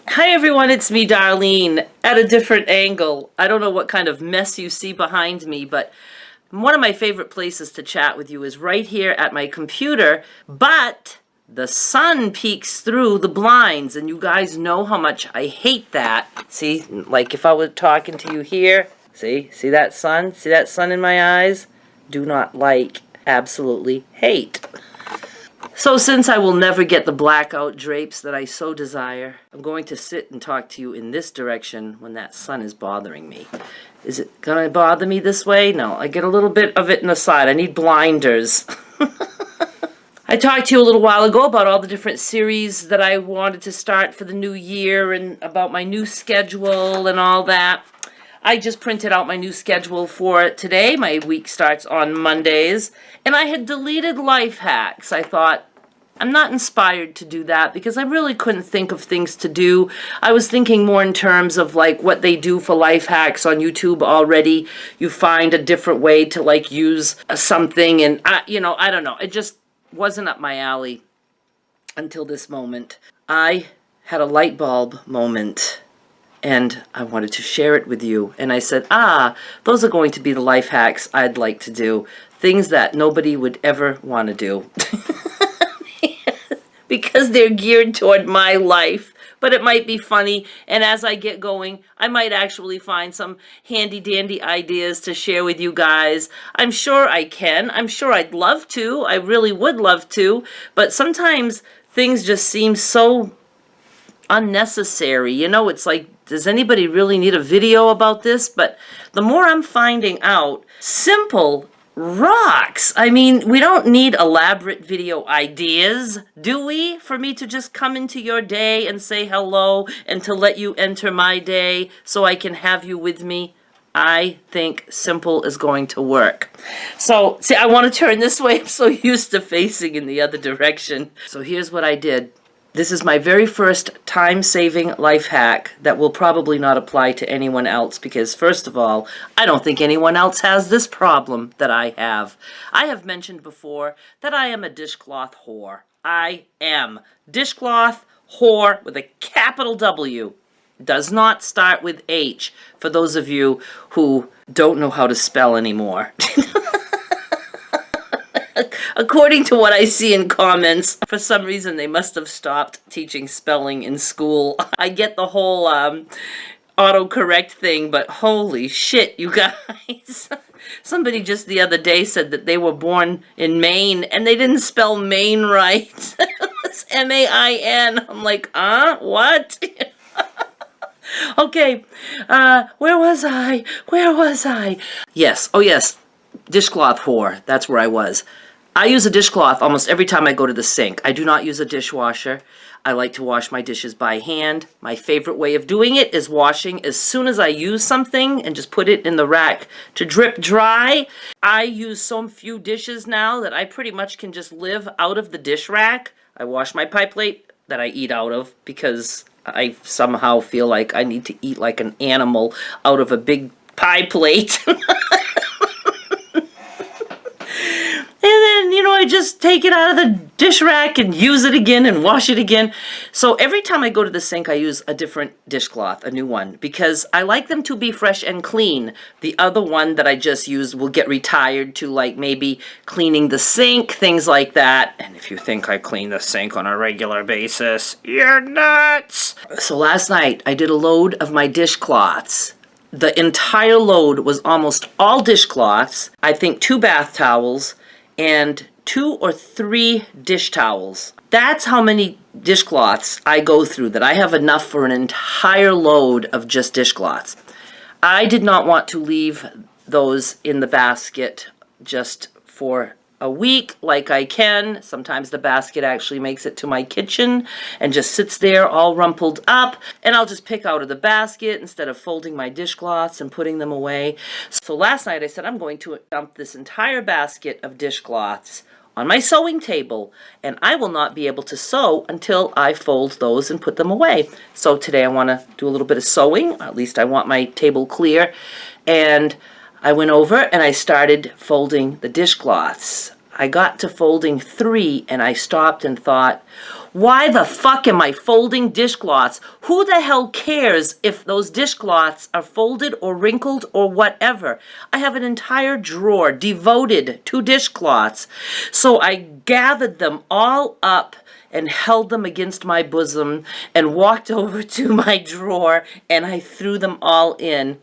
Hi everyone, it's me, Darlene, at a different angle. I don't know what kind of mess you see behind me, but one of my favorite places to chat with you is right here at my computer, but the sun peeks through the blinds, and you guys know how much I hate that. See, like if I were talking to you here, see that sun? See that sun in my eyes? Do not like, absolutely hate. So since I will never get the blackout drapes that I so desire, I'm going to sit and talk to you in this direction when that sun is bothering me. Is it gonna bother me this way? No, I get a little bit of it in the side. I need blinders. I talked to you a little while ago about all the different series that I wanted to start for the new year and about my new schedule and all that. I just printed out my new schedule for today. My week starts on Mondays, and I had deleted life hacks. I thought, I'm not inspired to do that because I really couldn't think of things to do. I was thinking more in terms of like what they do for life hacks on YouTube already. You find a different way to like use something, and I don't know. It just wasn't up my alley until this moment. I had a light bulb moment, and I wanted to share it with you. And I said, those are going to be the life hacks I'd like to do. Things that nobody would ever want to do. Because they're geared toward my life. But it might be funny, and as I get going, I might actually find some handy-dandy ideas to share with you guys. I'm sure I can. I'm sure I'd love to. I really would love to. But sometimes things just seem so unnecessary. You know, it's like, does anybody really need a video about this? But the more I'm finding out, simple rocks. I mean, we don't need elaborate video ideas, do we? For me to just come into your day and say hello and to let you enter my day so I can have you with me. I think simple is going to work. So, see, I want to turn this way. I'm so used to facing in the other direction. So here's what I did. This is my very first time-saving life hack that will probably not apply to anyone else because, first of all, I don't think anyone else has this problem that I have. I have mentioned before that I am a dishcloth whore. I am. Dishcloth whore with a capital W. Does not start with H, for those of you who don't know how to spell anymore. According to what I see in comments, for some reason they must have stopped teaching spelling in school. I get the whole autocorrect thing, but holy shit, you guys. Somebody just the other day said that they were born in Maine and they didn't spell Maine right. It was M-A-I-N. I'm like, what? Okay, where was I? Yes, oh yes, dishcloth whore. That's where I was. I use a dishcloth almost every time I go to the sink. I do not use a dishwasher. I like to wash my dishes by hand. My favorite way of doing it is washing as soon as I use something and just put it in the rack to drip dry. I use so few dishes now that I pretty much can just live out of the dish rack. I wash my pie plate that I eat out of because I somehow feel like I need to eat like an animal out of a big pie plate. And then, I just take it out of the dish rack and use it again and wash it again. So every time I go to the sink, I use a different dishcloth, a new one, because I like them to be fresh and clean. The other one that I just used will get retired to like maybe cleaning the sink, things like that. And if you think I clean the sink on a regular basis, you're nuts. So last night I did a load of my dishcloths. The entire load was almost all dishcloths. I think 2 bath towels and 2 or 3 dish towels. That's how many dishcloths I go through, that I have enough for an entire load of just dishcloths. I did not want to leave those in the basket just for a week like I can. Sometimes the basket actually makes it to my kitchen and just sits there all rumpled up, and I'll just pick out of the basket instead of folding my dishcloths and putting them away. So last night I said I'm going to dump this entire basket of dishcloths on my sewing table, and I will not be able to sew until I fold those and put them away. So today I want to do a little bit of sewing, at least I want my table clear, and I went over and I started folding the dishcloths. I got to folding 3 and I stopped and thought, why the fuck am I folding dishcloths? Who the hell cares if those dishcloths are folded or wrinkled or whatever? I have an entire drawer devoted to dishcloths. So I gathered them all up and held them against my bosom and walked over to my drawer and I threw them all in.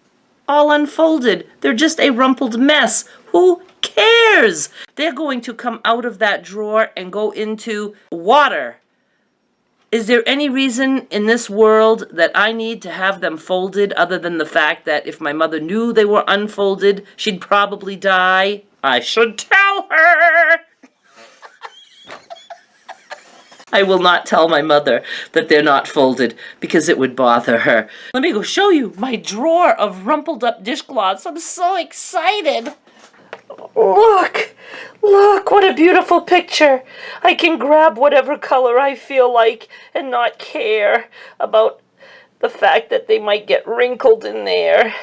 All unfolded. They're just a rumpled mess. Who cares? They're going to come out of that drawer and go into water. Is there any reason in this world that I need to have them folded other than the fact that if my mother knew they were unfolded, she'd probably die? I should tell her! I will not tell my mother that they're not folded because it would bother her. Let me go show you my drawer of rumpled up dishcloths. I'm so excited. Look, what a beautiful picture. I can grab whatever color I feel like and not care about the fact that they might get wrinkled in there.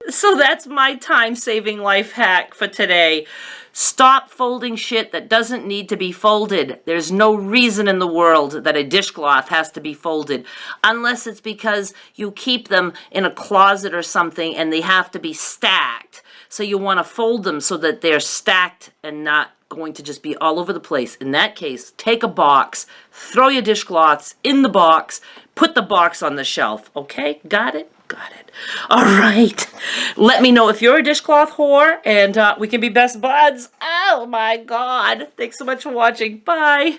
So that's my time-saving life hack for today. Stop folding shit that doesn't need to be folded. There's no reason in the world that a dishcloth has to be folded, unless it's because you keep them in a closet or something and they have to be stacked. So you want to fold them so that they're stacked and not going to just be all over the place. In that case, take a box, throw your dishcloths in the box, put the box on the shelf. Okay? Got it? Got it. All right. Let me know if you're a dishcloth whore and we can be best buds. Oh my God. Thanks so much for watching. Bye.